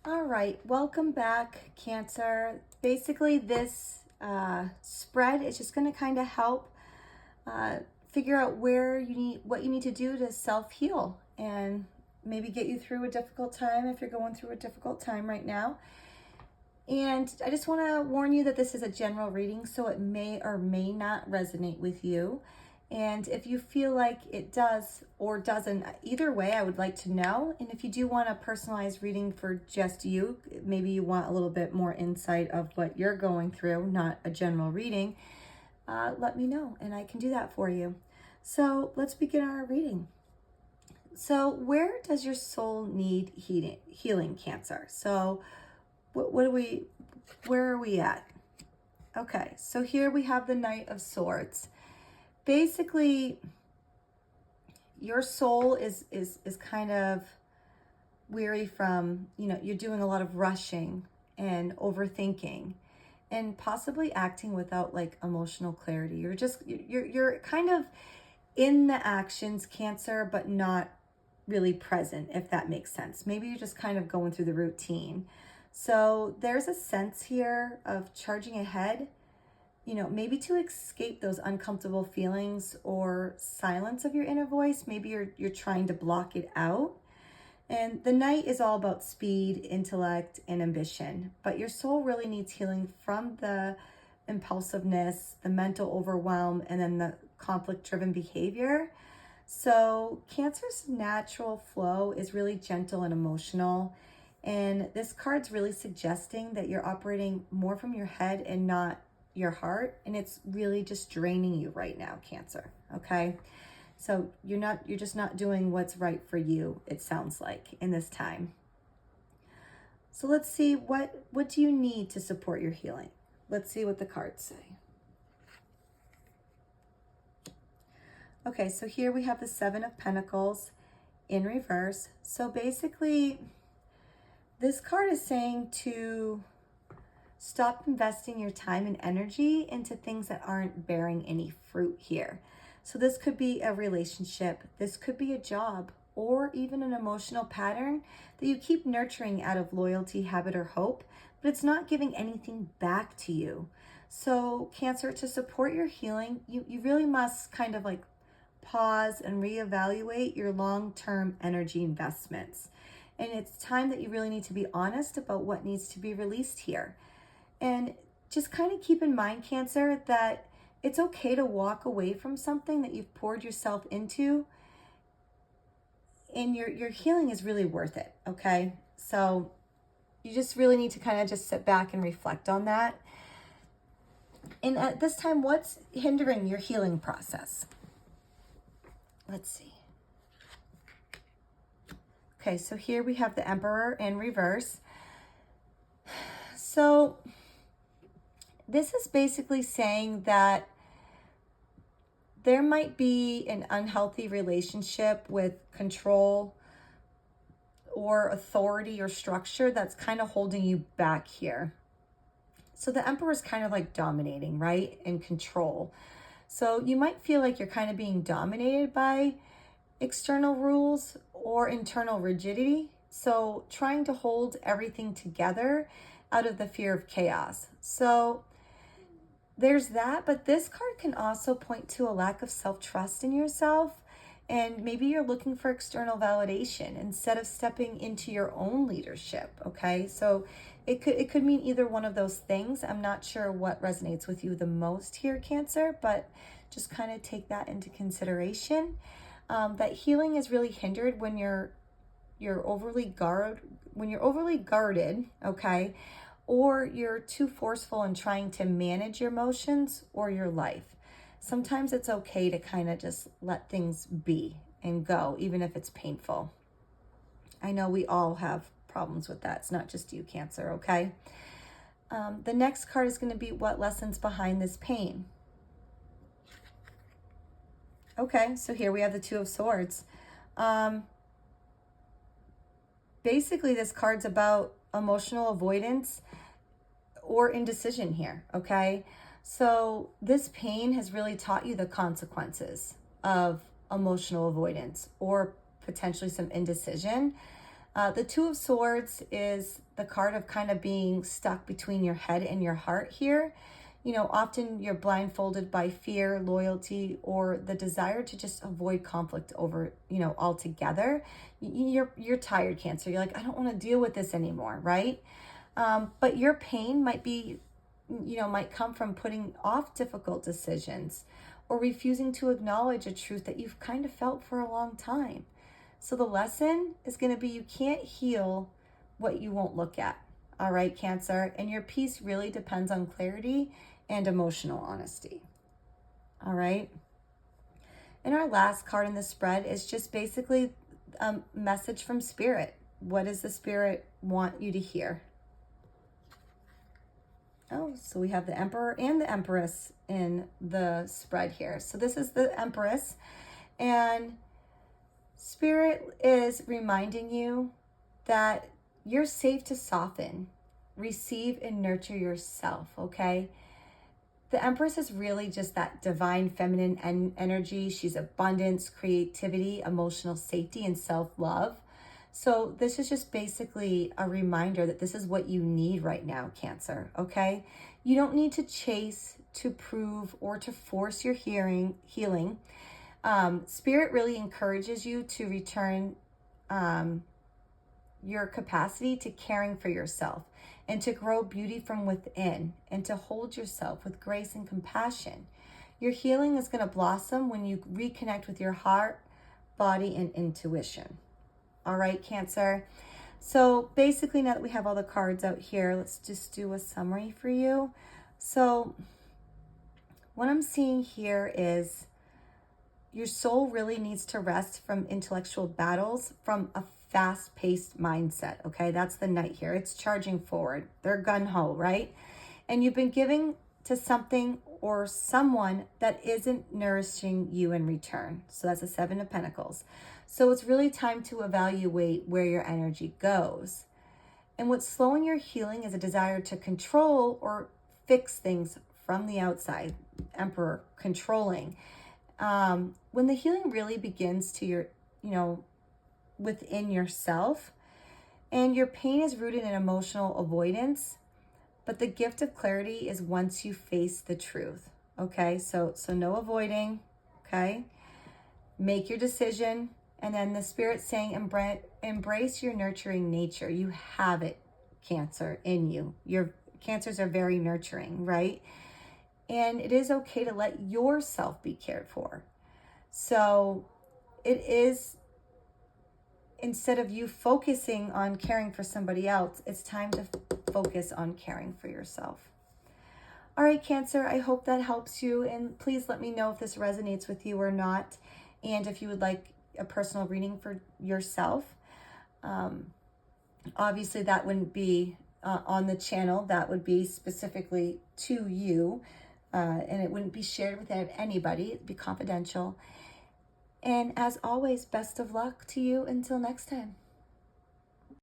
All right, welcome back, Cancer. Basically, this spread is just going to kind of help uh, figure out what you need to do to self-heal and maybe get you through a difficult time if you're going through a difficult time right now. And I just want to warn you that this is a general reading, so it may or may not resonate with you. And if you feel like it does or doesn't, either way, I would like to know. And if you do want a personalized reading for just you, maybe you want a little bit more insight of what you're going through, not a general reading, let me know and I can do that for you. So let's begin our reading. So where does your soul need healing, Cancer? So where are we at? Okay, so here we have the Knight of Swords. Basically, your soul is kind of weary from, you're doing a lot of rushing and overthinking and possibly acting without like emotional clarity. You're kind of in the actions, Cancer, but not really present, if that makes sense. Maybe you're just kind of going through the routine. So there's a sense here of charging ahead, maybe to escape those uncomfortable feelings or silence of your inner voice. Maybe you're trying to block it out. And the Knight is all about speed, intellect, and ambition. But your soul really needs healing from the impulsiveness, the mental overwhelm, and then the conflict-driven behavior. So Cancer's natural flow is really gentle and emotional. And this card's really suggesting that you're operating more from your head and not your heart. And it's really just draining you right now, Cancer. Okay. So you're just not doing what's right for you, it sounds like, in this time. So let's see, what do you need to support your healing? Let's see what the cards say. Okay, so here we have the Seven of Pentacles in reverse. So basically, this card is saying to stop investing your time and energy into things that aren't bearing any fruit here. So this could be a relationship, this could be a job, or even an emotional pattern that you keep nurturing out of loyalty, habit, or hope, but it's not giving anything back to you. So Cancer, to support your healing, you really must kind of like pause and reevaluate your long-term energy investments. And it's time that you really need to be honest about what needs to be released here. And just kind of keep in mind, Cancer, that it's okay to walk away from something that you've poured yourself into, and your healing is really worth it, okay? So you just really need to kind of just sit back and reflect on that. And at this time, what's hindering your healing process? Let's see. Okay, so here we have the Emperor in reverse. So this is basically saying that there might be an unhealthy relationship with control or authority or structure that's kind of holding you back here. So the Emperor is kind of like dominating, right? And control. So you might feel like you're kind of being dominated by external rules or internal rigidity. So trying to hold everything together out of the fear of chaos. So there's that, but this card can also point to a lack of self-trust in yourself, and maybe you're looking for external validation instead of stepping into your own leadership, okay? So it could mean either one of those things. I'm not sure what resonates with you the most here, Cancer, but just kind of take that into consideration. That healing is really hindered when you're overly guarded, okay? Or you're too forceful in trying to manage your emotions or your life. Sometimes it's okay to kind of just let things be and go, even if it's painful. I know we all have problems with that. It's not just you, Cancer, okay? The next card is going to be what lessons behind this pain. Okay, so here we have the Two of Swords. Basically, this card's about emotional avoidance or indecision here, okay? So this pain has really taught you the consequences of emotional avoidance or potentially some indecision. The Two of Swords is the card of kind of being stuck between your head and your heart here. You know, often you're blindfolded by fear, loyalty, or the desire to just avoid conflict over, you know, altogether. You're tired, Cancer. You're like, I don't want to deal with this anymore, right? But your pain might be, you know, might come from putting off difficult decisions or refusing to acknowledge a truth that you've kind of felt for a long time. So the lesson is going to be you can't heal what you won't look at. All right, Cancer. And your peace really depends on clarity and emotional honesty. All right. And our last card in the spread is just basically a message from Spirit. What does the Spirit want you to hear? Oh, so we have the Emperor and the Empress in the spread here. So this is the Empress, and Spirit is reminding you that you're safe to soften, receive, and nurture yourself, okay? The Empress is really just that divine feminine energy. She's abundance, creativity, emotional safety, and self-love. So this is just basically a reminder that this is what you need right now, Cancer, okay? You don't need to chase, to prove, or to force your healing. Spirit really encourages you to return your capacity to caring for yourself and to grow beauty from within and to hold yourself with grace and compassion. Your healing is going to blossom when you reconnect with your heart, body, and intuition. All right, Cancer. So basically, now that we have all the cards out here, let's just do a summary for you. So what I'm seeing here is your soul really needs to rest from intellectual battles, from a fast-paced mindset, okay? That's the Knight here. It's charging forward. They're gung-ho, right? And you've been giving to something or someone that isn't nourishing you in return. So that's the Seven of Pentacles. So it's really time to evaluate where your energy goes. And what's slowing your healing is a desire to control or fix things from the outside. Emperor, controlling. When the healing really begins to your, within yourself, and your pain is rooted in emotional avoidance, but the gift of clarity is once you face the truth. Okay, so no avoiding. Okay, make your decision. And then the Spirit saying, embrace your nurturing nature. You have it, Cancer, in you. Your Cancers are very nurturing, right? And it is okay to let yourself be cared for. So it is, instead of you focusing on caring for somebody else, it's time to focus on caring for yourself. All right, Cancer, I hope that helps you. And please let me know if this resonates with you or not. And if you would like a personal reading for yourself. Obviously, that wouldn't be on the channel. That would be specifically to you. And it wouldn't be shared with anybody. It'd be confidential. And as always, best of luck to you until next time.